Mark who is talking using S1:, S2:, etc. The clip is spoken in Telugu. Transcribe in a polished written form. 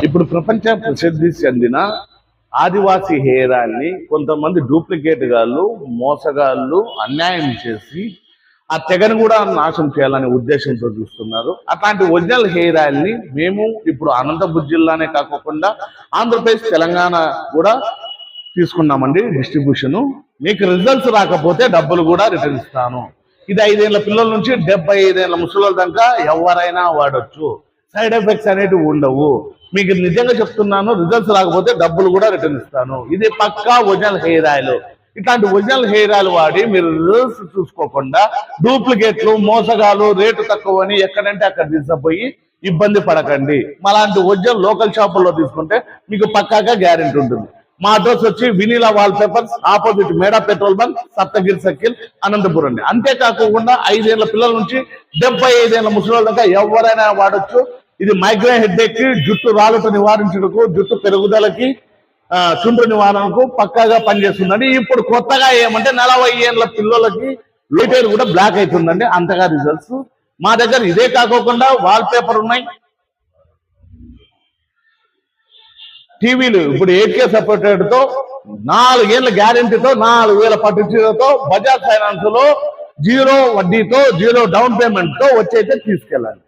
S1: ఇప్పుడు ప్రపంచ ప్రసిద్ధి చెందిన ఆదివాసీ హెయిర్ ఆయిల్ ని కొంతమంది డూప్లికేట్ గాళ్ళు మోసగాళ్ళు అన్యాయం చేసి ఆ తెగను కూడా నాశనం చేయాలనే ఉద్దేశంతో చూస్తున్నారు. అట్లాంటి ఒరిజినల్ హెయిర్ ఆయిల్ ని మేము ఇప్పుడు అనంతపురం జిల్లానే కాకుండా ఆంధ్రప్రదేశ్ తెలంగాణ కూడా తీసుకున్నామండి డిస్ట్రిబ్యూషన్. మీకు రిజల్ట్స్ రాకపోతే డబ్బులు కూడా రిటర్న్ ఇస్తాను. ఇది 5 ఏళ్ల పిల్లల నుంచి 75 ఏళ్ల ముసలి దాకా ఎవరైనా వాడచ్చు. సైడ్ ఎఫెక్ట్స్ అనేటివి ఉండవు. మీకు నిజంగా చెప్తున్నాను, రిజల్ట్స్ రాకపోతే డబ్బులు కూడా రిటర్న్ ఇస్తాను. ఇది పక్కా ఒరిజినల్ హెయిర్ ఆయిల్. ఇట్లాంటి ఒరిజినల్ హెయిర్ ఆయిల్ వాడి మీరు రిజల్ట్స్ చూసుకోకుండా డూప్లికేట్లు మోసగాలు రేటు తక్కువ అని ఎక్కడంటే అక్కడ తీసుకుపోయి ఇబ్బంది పడకండి. అలాంటి ఒరిజినల్ లోకల్ షాపుల్లో తీసుకుంటే మీకు పక్కాగా గ్యారెంటీ ఉంటుంది. మా అడ్రస్ వచ్చి వినీలా వాల్ పేపర్స్, ఆపోజిట్ మేడా petrol bunk, Saptagiri circle, Anantapuram అండి. అంతేకాకుండా 5 ఏళ్ల పిల్లల నుంచి 75 ఏళ్ల ముసలి దాకా ఎవరైనా వాడచ్చు. ఇది మైగ్రేన్ హెడ్ఏక్ కి, జుట్టు రాలుట నివారించుటకు, జుట్టు పెరుగుదలకి, చుండ్రు నివారణకు పక్కాగా పనిచేస్తుందండి. ఇప్పుడు కొత్తగా ఏమంటే 40 ఏళ్ల పిల్లలకి లైట్ కూడా బ్లాక్ అవుతుందండి. అంతగా రిజల్ట్స్ మా దగ్గర ఇదే కాకుండా వాల్ పేపర్ ఉన్నాయి, టీవీలు ఇప్పుడు 8K సపోర్టెడ్ తో 4 ఏళ్ల గ్యారెంటీతో 4000 పట్టుచీరతో బజాజ్ ఫైనాన్స్ లో 0 వడ్డీతో 0 డౌన్ పేమెంట్ తో వచ్చైతే తీసుకెళ్ళండి.